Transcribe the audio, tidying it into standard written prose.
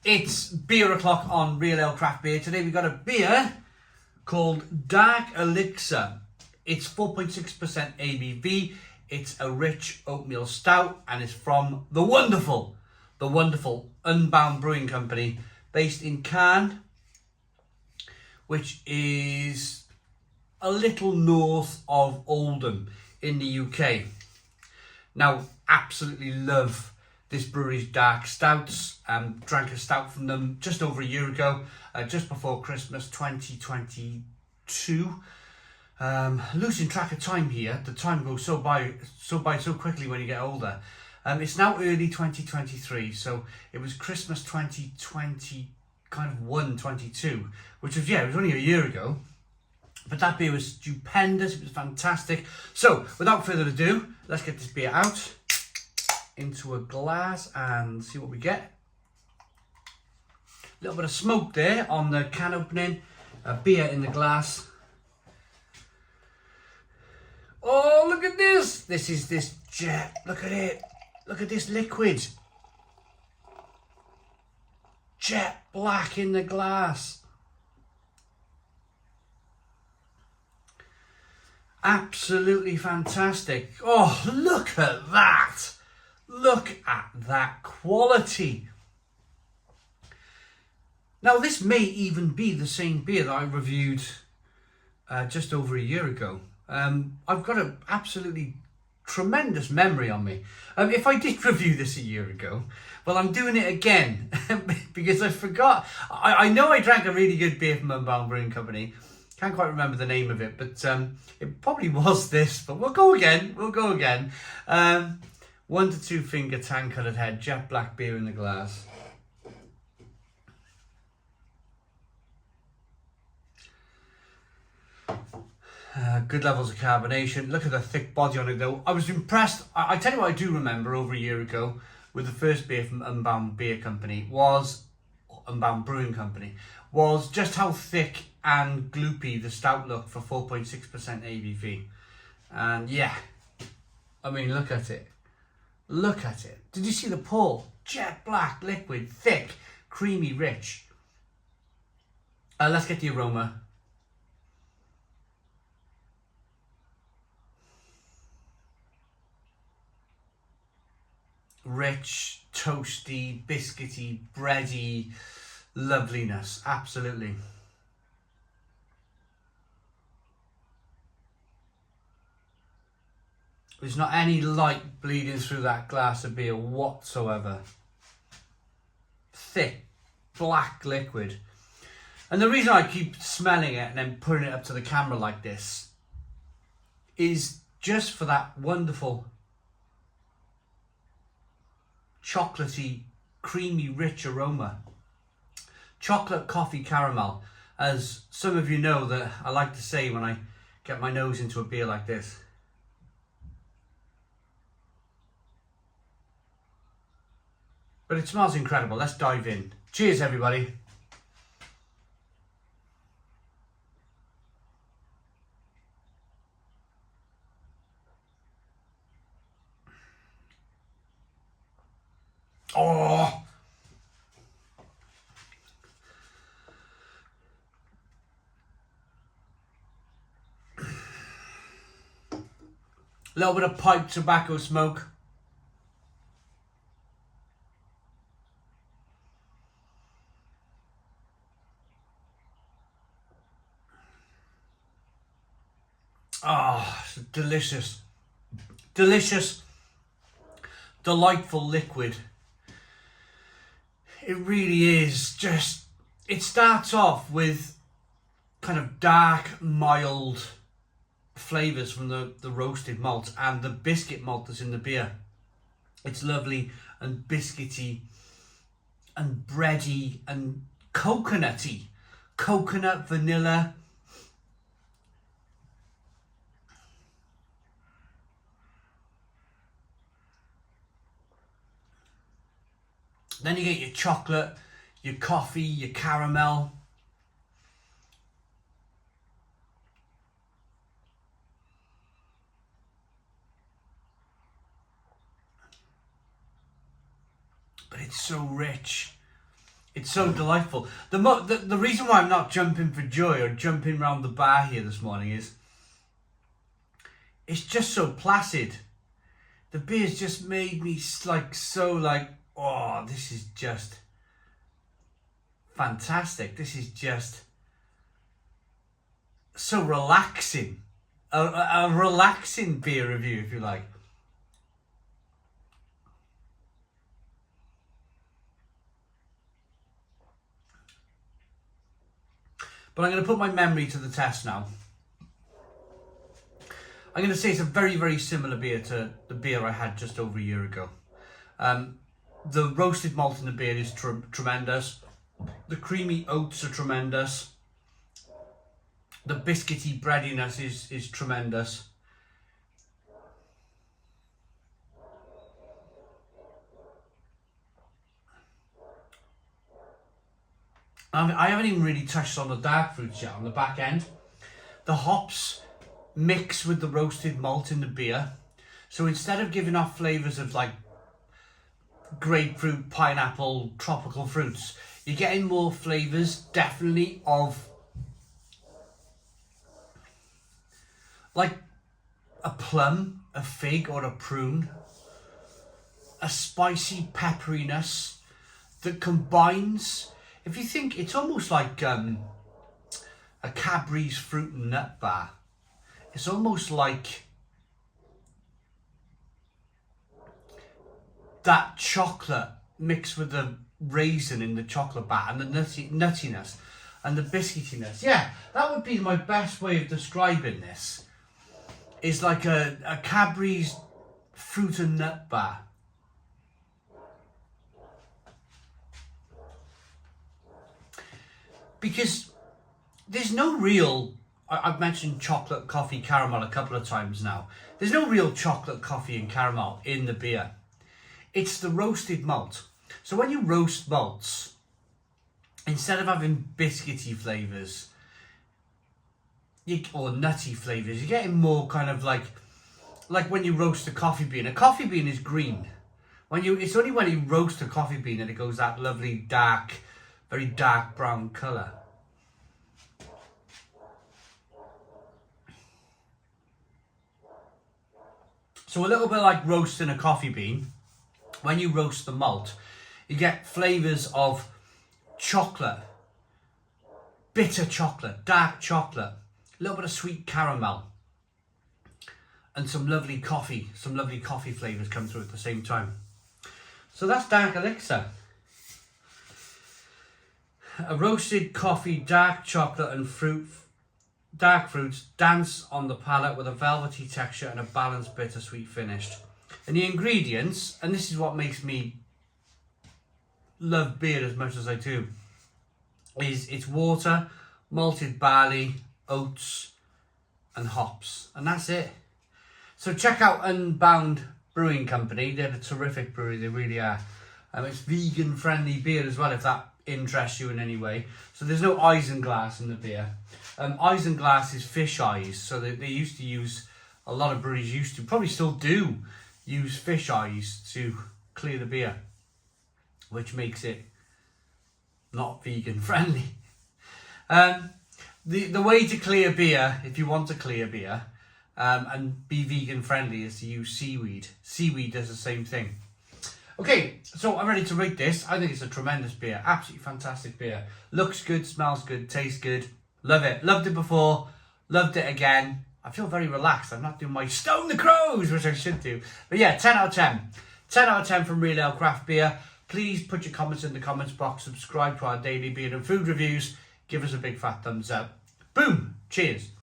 It's beer o'clock on Real Ale Craft Beer. Today we've got a beer called Dark Elixir. It's 4.6% ABV. It's a rich oatmeal stout and it's from the wonderful Unbound Brewing Company based in Cannes, which is a little north of Oldham in the UK. Now, absolutely love this brewery's dark stouts. Drank a stout from them just over a year ago, just before Christmas 2022. Losing track of time here. The time goes so quickly when you get older. It's now early 2023, so it was Christmas 2020, kind of 22, which was, it was only a year ago. But that beer was stupendous, it was fantastic. So, without further ado, let's get this beer out into a glass and see what we get. A little bit of smoke there on the can opening, a beer in the glass. Oh, look at this! This is this jet, look at it. Look at this liquid. Jet black in the glass. Absolutely fantastic. Oh, look at that. Look at that quality. Now, this may even be the same beer that I reviewed just over a year ago. I've got an absolutely tremendous memory on me. If I did review this a year ago, well, I'm doing it again because I forgot. I know I drank a really good beer from Unbound Brewing Company. Can't quite remember the name of it, but it probably was this, but we'll go again. 1 to 2 finger tan coloured head, jet black beer in the glass. Good levels of carbonation. Look at the thick body on it though. I was impressed. I tell you what I do remember over a year ago with the first beer from Unbound Brewing Company was just how thick and gloopy the stout looked for 4.6% ABV. And yeah, I mean, look at it. Look at it. Did you see the pour? Jet black, liquid, thick, creamy, rich. Let's get the aroma. Rich, toasty, biscuity, bready loveliness. Absolutely. There's not any light bleeding through that glass of beer whatsoever. Thick, black liquid. And the reason I keep smelling it and then putting it up to the camera like this is just for that wonderful chocolatey, creamy, rich aroma. Chocolate, coffee, caramel. As some of you know that I like to say when I get my nose into a beer like this. But it smells incredible. Let's dive in. Cheers, everybody. Oh! A little bit of pipe tobacco smoke. Oh, delicious. Delicious, delightful liquid. It really is just, it starts off with kind of dark, mild flavours from the roasted malt and the biscuit malt that's in the beer. It's lovely and biscuity and bready and coconutty. Coconut, vanilla. Then you get your chocolate, your coffee, your caramel. But it's so rich. It's so delightful. The reason why I'm not jumping for joy or jumping around the bar here this morning is it's just so placid. The beer's just made me oh, this is just fantastic. This is just so relaxing. A relaxing beer review, if you like. But I'm going to put my memory to the test now. I'm going to say it's a very, very similar beer to the beer I had just over a year ago. The roasted malt in the beer is tremendous. The creamy oats are tremendous. The biscuity breadiness is tremendous. I haven't even really touched on the dark fruits yet on the back end. The hops mix with the roasted malt in the beer. So instead of giving off flavours of like grapefruit, pineapple, tropical fruits, you're getting more flavours definitely of like a plum, a fig or a prune. A spicy pepperiness that combines. If you think, it's almost like a Cadbury's fruit and nut bar. It's almost like that chocolate mixed with the raisin in the chocolate bar and the nuttiness and the biscuitiness. Yeah, that would be my best way of describing this. Is like a Cadbury's fruit and nut bar. Because there's no real, I've mentioned chocolate, coffee, caramel a couple of times now. There's no real chocolate, coffee and caramel in the beer. It's the roasted malt. So when you roast malts, instead of having biscuity flavours or nutty flavours, you're getting more kind of like when you roast a coffee bean. A coffee bean is green. It's only when you roast a coffee bean that it goes that lovely dark, very dark brown colour. So a little bit like roasting a coffee bean. When you roast the malt, you get flavours of chocolate, bitter chocolate, dark chocolate, a little bit of sweet caramel, and some lovely coffee flavours come through at the same time. So that's Dark Elixir. A roasted coffee, dark chocolate and dark fruits dance on the palate with a velvety texture and a balanced bittersweet finish. And the ingredients, and this is what makes me love beer as much as I do, is it's water, malted barley, oats and hops, and that's it. So check out Unbound Brewing Company. They're a terrific brewery, they really are. It's vegan friendly beer as well, if that interests you in any way. So there's no isinglass in the beer. Isinglass is fish eyes, so they used to use, a lot of breweries used to, probably still do, use fish eyes to clear the beer, which makes it not vegan friendly. The way to clear beer, if you want to clear beer and be vegan friendly, is to use seaweed. Seaweed does the same thing. Okay, so I'm ready to rate this. I think it's a tremendous beer, absolutely fantastic beer. Looks good, smells good, tastes good. Love it. Loved it before, loved it again. I feel very relaxed. I'm not doing my Stone the Crows, which I should do. But yeah, 10 out of 10. 10 out of 10 from Real Ale Craft Beer. Please put your comments in the comments box. Subscribe to our daily beer and food reviews. Give us a big fat thumbs up. Boom. Cheers.